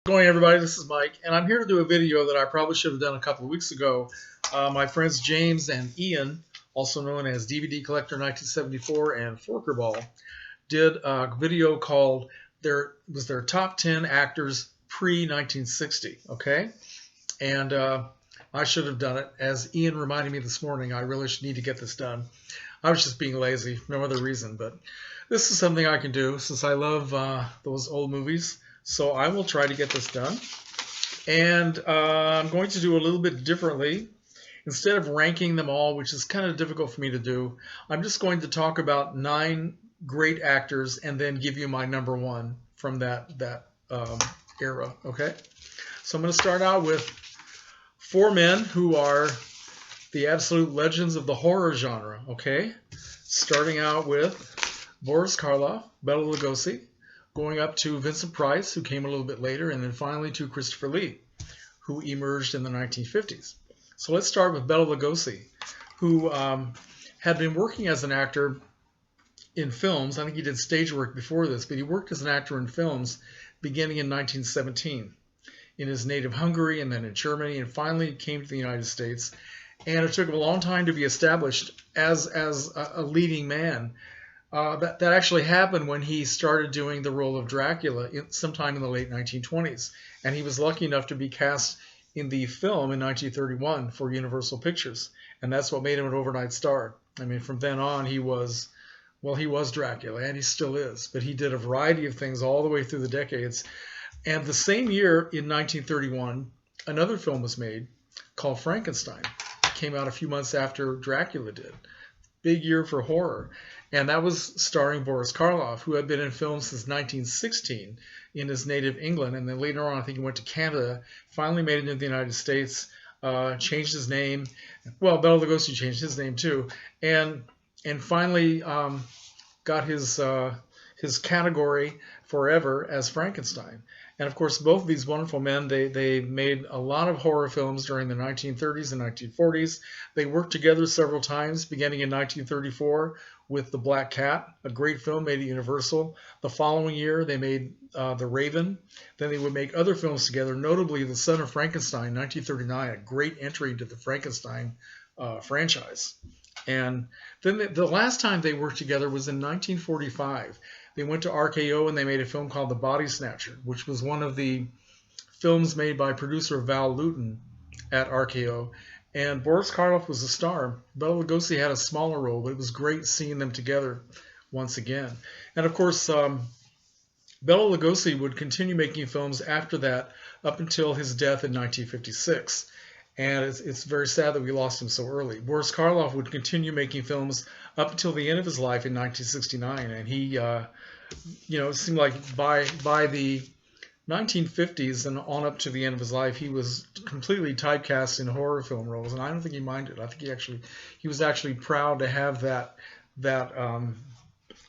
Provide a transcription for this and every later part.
Going everybody, this is Mike, and I'm here to do a video that I probably should have done a couple of weeks ago. My friends James and Ian, also known as DVD Collector 1974 and Forkerball, did a video called their top 10 actors pre-1960. Okay, and I should have done it. As Ian reminded me this morning, I really should need to get this done. I was just being lazy, no other reason, but this is something I can do since I love those old movies. So I will try to get this done. And I'm going to do a little bit differently. Instead of ranking them all, which is kind of difficult for me to do, I'm just going to talk about 9 great actors and then give you my number 1 from that era. Okay? So I'm going to start out with 4 men who are the absolute legends of the horror genre. Okay? Starting out with Boris Karloff, Bela Lugosi, going up to Vincent Price, who came a little bit later, and then finally to Christopher Lee, who emerged in the 1950s. So let's start with Bela Lugosi, who had been working as an actor in films. I think he did stage work before this, but he worked as an actor in films beginning in 1917 in his native Hungary and then in Germany, and finally came to the United States. And it took him a long time to be established as a leading man. That actually happened when he started doing the role of Dracula sometime in the late 1920s. And he was lucky enough to be cast in the film in 1931 for Universal Pictures. And that's what made him an overnight star. I mean, from then on, he was Dracula, and he still is. But he did a variety of things all the way through the decades. And the same year, in 1931, another film was made called Frankenstein. It came out a few months after Dracula did. Big year for horror. And that was starring Boris Karloff, who had been in films since 1916 in his native England. And then later on, I think he went to Canada, finally made it into the United States, changed his name. Well, Bela Lugosi changed his name too. And finally got his category forever as Frankenstein. And of course, both of these wonderful men, they made a lot of horror films during the 1930s and 1940s. They worked together several times, beginning in 1934 with The Black Cat, a great film made at Universal. The following year, they made The Raven. Then they would make other films together, notably The Son of Frankenstein, 1939, a great entry into the Frankenstein franchise. And then the last time they worked together was in 1945. They went to RKO and they made a film called The Body Snatcher, which was one of the films made by producer Val Lewton at RKO. And Boris Karloff was the star. Bela Lugosi had a smaller role, but it was great seeing them together once again. And of course, Bela Lugosi would continue making films after that up until his death in 1956. And it's very sad that we lost him so early. Boris Karloff would continue making films up until the end of his life in 1969. And he, it seemed like by the 1950s and on up to the end of his life, he was completely typecast in horror film roles. And I don't think he minded. I think he was actually proud to have that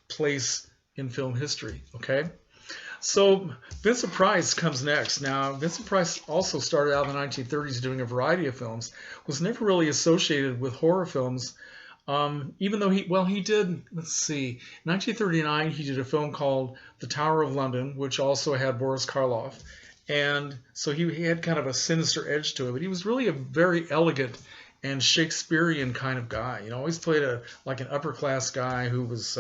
place in film history. Okay. So Vincent Price comes next. Now, Vincent Price also started out in the 1930s doing a variety of films, was never really associated with horror films, even though he did, let's see, 1939 he did a film called The Tower of London, which also had Boris Karloff. And so he had kind of a sinister edge to it, but he was really a very elegant and Shakespearean kind of guy. Always played like an upper class guy who was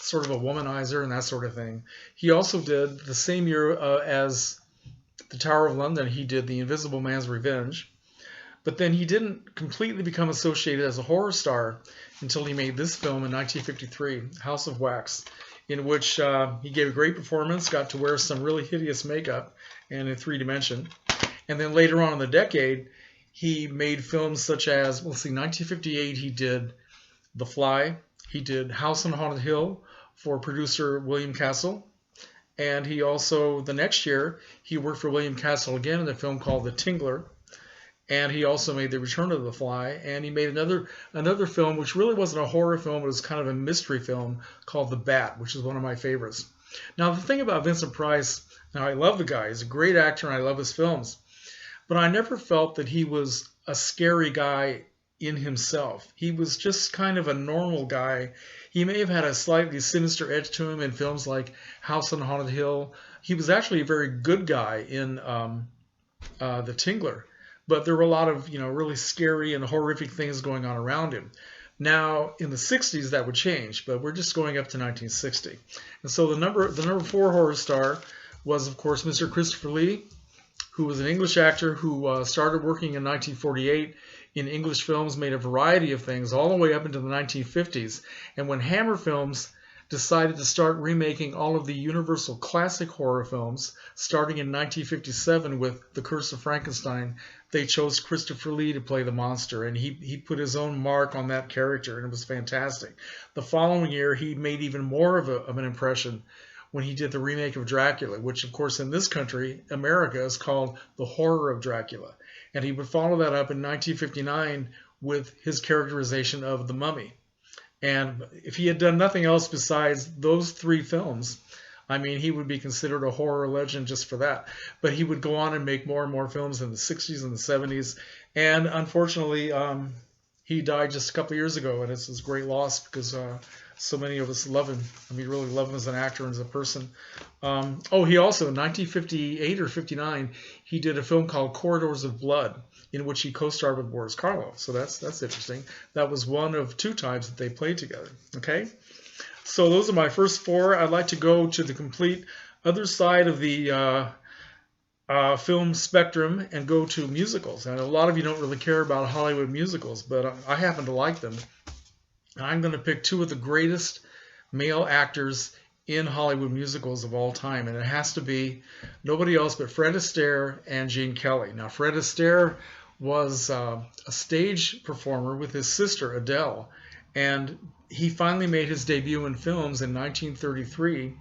sort of a womanizer and that sort of thing. He also did, the same year as The Tower of London, he did The Invisible Man's Revenge. But then he didn't completely become associated as a horror star until he made this film in 1953, House of Wax, in which he gave a great performance, got to wear some really hideous makeup and in 3D. And then later on in the decade, he made films such as, 1958 he did The Fly. He did House on Haunted Hill for producer William Castle. And he also, the next year, he worked for William Castle again in a film called The Tingler. And he also made The Return of the Fly. And he made another film, which really wasn't a horror film, it was kind of a mystery film called The Bat, which is one of my favorites. Now, the thing about Vincent Price, now I love the guy. He's a great actor and I love his films. But I never felt that he was a scary guy in himself. He was just kind of a normal guy. He may have had a slightly sinister edge to him in films like House on Haunted Hill. He was actually a very good guy in The Tingler, but there were a lot of really scary and horrific things going on around him. Now in the 60s that would change, but we're just going up to 1960. And so the number 4 horror star was, of course, Mr. Christopher Lee, who was an English actor who started working in 1948 in English films, made a variety of things all the way up into the 1950s. And when Hammer Films decided to start remaking all of the Universal classic horror films, starting in 1957 with The Curse of Frankenstein, they chose Christopher Lee to play the monster, and he put his own mark on that character, and it was fantastic. The following year, he made even more of an impression when he did the remake of Dracula, which, of course, in this country, America, is called The Horror of Dracula. And he would follow that up in 1959 with his characterization of the Mummy. And if he had done nothing else besides those 3 films, I mean, he would be considered a horror legend just for that. But he would go on and make more and more films in the 60s and the 70s. And unfortunately, he died just a couple of years ago, and it's a great loss because so many of us love him. I mean, really love him as an actor and as a person. He also, in 1958 or 59, he did a film called Corridors of Blood, in which he co-starred with Boris Karloff. So that's interesting. That was one of 2 times that they played together. Okay, so those are my first 4. I'd like to go to the complete other side of the film spectrum and go to musicals. And a lot of you don't really care about Hollywood musicals, but I happen to like them. And I'm going to pick 2 of the greatest male actors in Hollywood musicals of all time, and it has to be nobody else but Fred Astaire and Gene Kelly. Now, Fred Astaire was a stage performer with his sister Adele, and he finally made his debut in films in 1933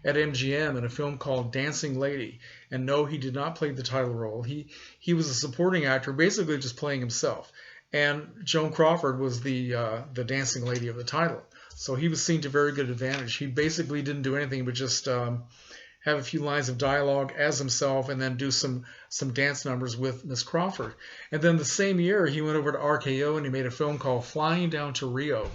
at MGM in a film called Dancing Lady. And no, he did not play the title role. He was a supporting actor, basically just playing himself. And Joan Crawford was the dancing lady of the title. So he was seen to very good advantage. He basically didn't do anything but just have a few lines of dialogue as himself and then do some dance numbers with Miss Crawford. And then the same year, he went over to RKO and he made a film called Flying Down to Rio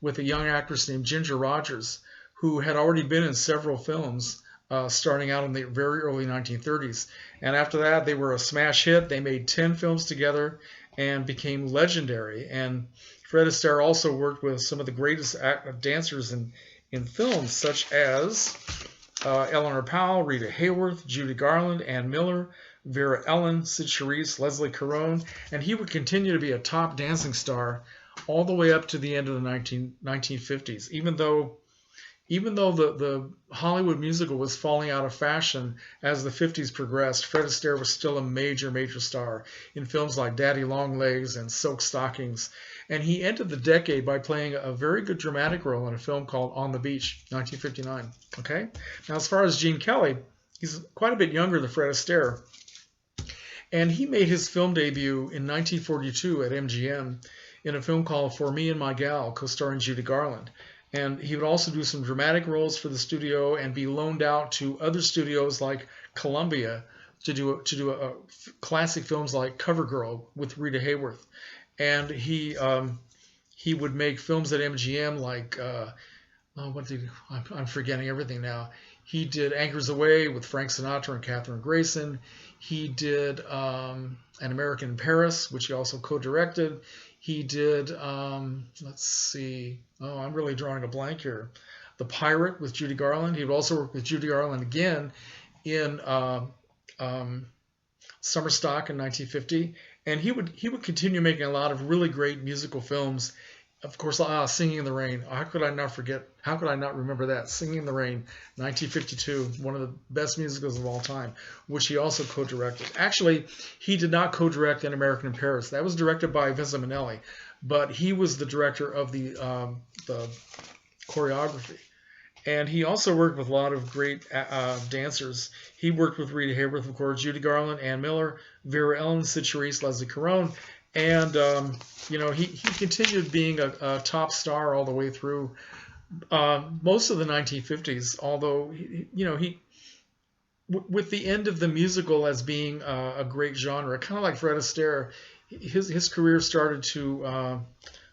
with a young actress named Ginger Rogers, who had already been in several films starting out in the very early 1930s. And after that, they were a smash hit. They made 10 films together and became legendary. And Fred Astaire also worked with some of the greatest dancers in films, such as Eleanor Powell, Rita Hayworth, Judy Garland, Ann Miller, Vera Ellen, Sid Charisse, Leslie Caron, and he would continue to be a top dancing star all the way up to the end of the 1950s. Even though the Hollywood musical was falling out of fashion as the 50s progressed, Fred Astaire was still a major, major star in films like Daddy Longlegs and Silk Stockings. And he ended the decade by playing a very good dramatic role in a film called On the Beach, 1959. Okay? Now, as far as Gene Kelly, he's quite a bit younger than Fred Astaire. And he made his film debut in 1942 at MGM in a film called For Me and My Gal, co-starring Judy Garland. And he would also do some dramatic roles for the studio and be loaned out to other studios like Columbia to do classic films like CoverGirl with Rita Hayworth. And he would make films at MGM like I'm forgetting everything now. He did Anchors Away with Frank Sinatra and Kathryn Grayson. He did An American in Paris, which he also co-directed. He did, let's see, I'm really drawing a blank here. The Pirate with Judy Garland. He would also work with Judy Garland again in Summer Stock in 1950. And he would continue making a lot of really great musical films. Of course, Singing in the Rain. How could I not remember that? Singing in the Rain, 1952, one of the best musicals of all time, which he also co-directed. Actually, he did not co-direct An American in Paris. That was directed by Vincent Minnelli, but he was the director of the choreography. And he also worked with a lot of great dancers. He worked with Rita Hayworth, of course, Judy Garland, Ann Miller, Vera Ellen, Sid Charisse, Leslie Caron. And, he continued being a top star all the way through most of the 1950s, although, with the end of the musical as being a great genre, kind of like Fred Astaire, his career started to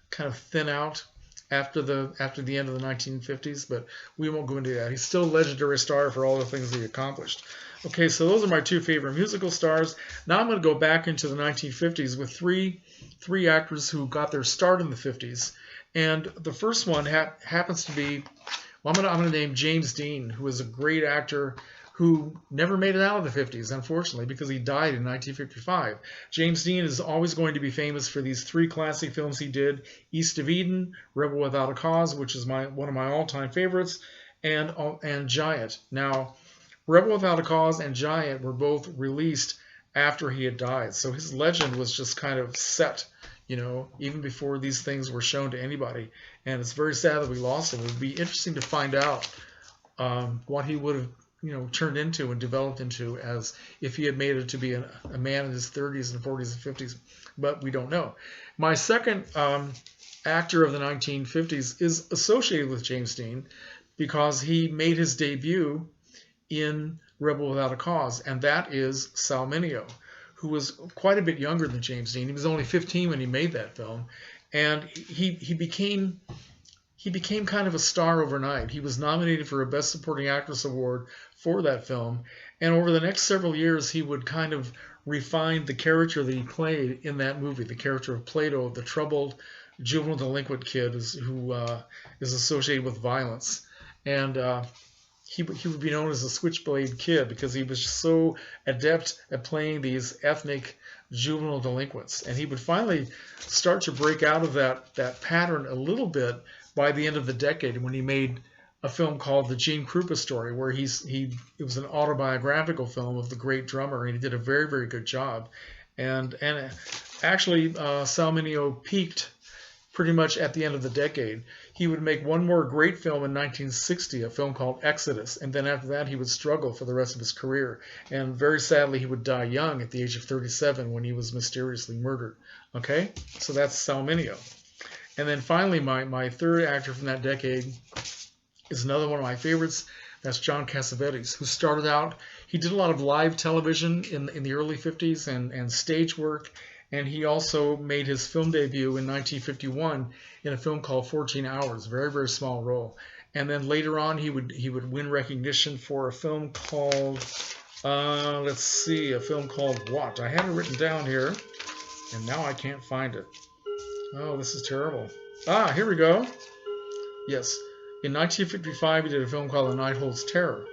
kind of thin out after the end of the 1950s, but we won't go into that. He's still a legendary star for all the things he accomplished. Okay, so those are my two favorite musical stars. Now I'm going to go back into the 1950s with three actors who got their start in the 50s. And the first one happens to be, well, I'm going to name James Dean, who was a great actor who never made it out of the 50s, unfortunately, because he died in 1955. James Dean is always going to be famous for these three classic films he did: East of Eden, Rebel Without a Cause, which is one of my all-time favorites, and Giant. Now, Rebel Without a Cause and Giant were both released after he had died, so his legend was just kind of set, even before these things were shown to anybody. And it's very sad that we lost him. It would be interesting to find out what he would have turned into and developed into as if he had made it to be a man in his 30s and 40s and 50s, but we don't know. My second actor of the 1950s is associated with James Dean because he made his debut in Rebel Without a Cause, and that is Sal Mineo, who was quite a bit younger than James Dean. He was only 15 when he made that film, and he became kind of a star overnight. He was nominated for a Best Supporting Actress award for that film, and over the next several years he would kind of refine the character that he played in that movie, the character of Plato, the troubled juvenile delinquent kid who is associated with violence. And he would be known as the Switchblade Kid because he was so adept at playing these ethnic juvenile delinquents. And he would finally start to break out of that pattern a little bit by the end of the decade when he made a film called The Gene Krupa Story, where it was an autobiographical film of the great drummer, and he did a very, very good job. And actually, Sal Mineo peaked pretty much at the end of the decade. He would make one more great film in 1960, a film called Exodus, and then after that he would struggle for the rest of his career. And very sadly, he would die young at the age of 37 when he was mysteriously murdered. Okay, so that's Sal Mineo. And then finally, my third actor from that decade is another one of my favorites. That's John Cassavetes, who started out, he did a lot of live television in the early 50s and stage work. And he also made his film debut in 1951 in a film called 14 Hours, very, very small role. And then later on, he would win recognition for a film called, a film called what? I had it written down here, and now I can't find it. Oh, this is terrible. Here we go. Yes. In 1955, he did a film called The Night Holds Terror.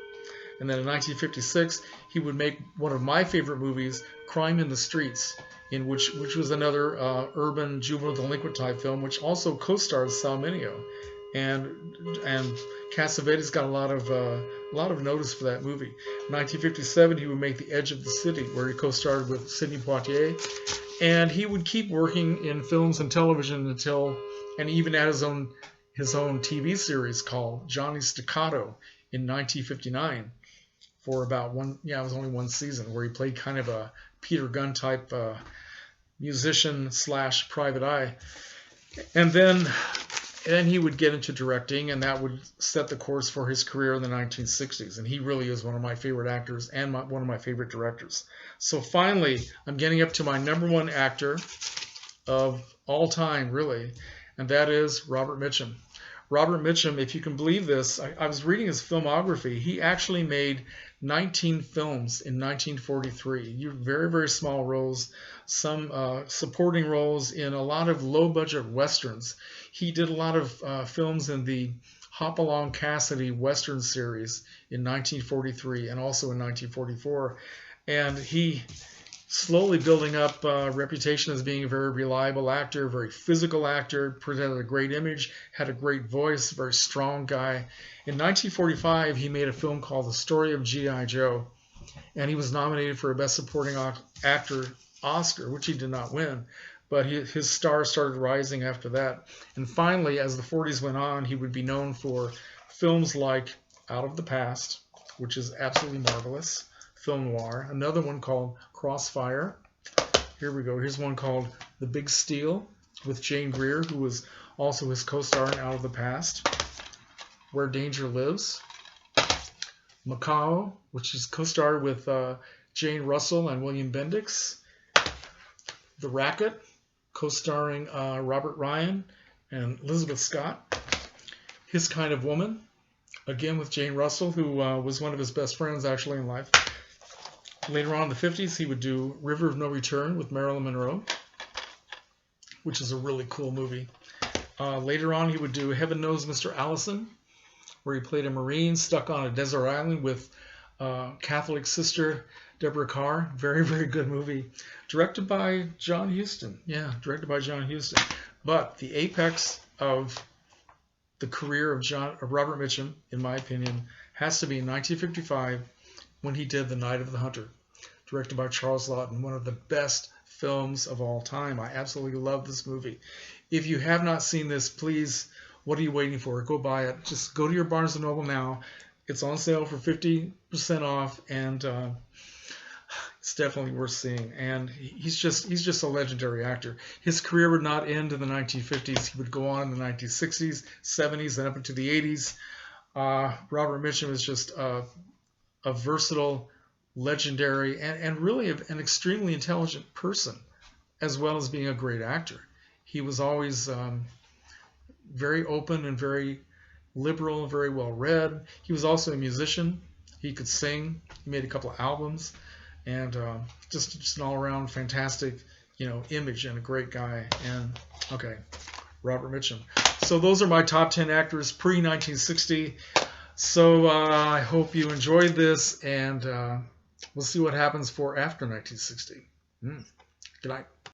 And then in 1956, he would make one of my favorite movies, Crime in the Streets, which was another urban juvenile delinquent type film, which also co-stars Sal Mineo, and Cassavetes got a lot of notice for that movie. In 1957, he would make The Edge of the City, where he co-starred with Sidney Poitier, and he would keep working in films and television and even had his own TV series called Johnny Staccato in 1959 for about it was only one season, where he played kind of a Peter Gunn type musician / private eye. And then he would get into directing, and that would set the course for his career in the 1960s. And he really is one of my favorite actors and one of my favorite directors. So finally, I'm getting up to my number one actor of all time, really, and that is Robert Mitchum. Robert Mitchum, if you can believe this, I was reading his filmography. He actually made 19 films in 1943. Very, very small roles, some supporting roles in a lot of low-budget westerns. He did a lot of films in the Hopalong Cassidy Western series in 1943 and also in 1944. And he slowly building up a reputation as being a very reliable actor, very physical actor, presented a great image, had a great voice, very strong guy. In 1945, he made a film called The Story of G.I. Joe, and he was nominated for a Best Supporting Actor Oscar, which he did not win, but his star started rising after that. And finally, as the 40s went on, he would be known for films like Out of the Past, which is absolutely marvelous, film noir. Another one called Crossfire. Here we go. Here's one called The Big Steal with Jane Greer, who was also his co-star in Out of the Past. Where Danger Lives. Macao, which is co-starred with Jane Russell and William Bendix. The Racket, co-starring Robert Ryan And Elizabeth Scott, His Kind of Woman, again with Jane Russell, who was one of his best friends actually in life. Later on in the 50s, he would do River of No Return with Marilyn Monroe, which is a really cool movie. Later on, he would do Heaven Knows Mr. Allison, where he played a Marine stuck on a desert island with Catholic sister Deborah Carr. Very, very good movie. Directed by John Huston. Yeah, directed by John Huston. But the apex of the career of Robert Mitchum, in my opinion, has to be in 1955 when he did The Night of the Hunter, directed by Charles Laughton, one of the best films of all time. I absolutely love this movie. If you have not seen this, please, what are you waiting for? Go buy it. Just go to your Barnes & Noble now. It's on sale for 50% off, and it's definitely worth seeing. And he's just a legendary actor. His career would not end in the 1950s. He would go on in the 1960s, 70s, and up into the 80s. Robert Mitchum is just a versatile, legendary, and really an extremely intelligent person, as well as being a great actor. He was always very open and very liberal and very well read. He was also a musician. He could sing. He made a couple of albums, and just an all-around fantastic, image, and a great guy. And okay, Robert Mitchum. So those are my top 10 actors pre-1960. So I hope you enjoyed this, and we'll see what happens for after 1960. Good night.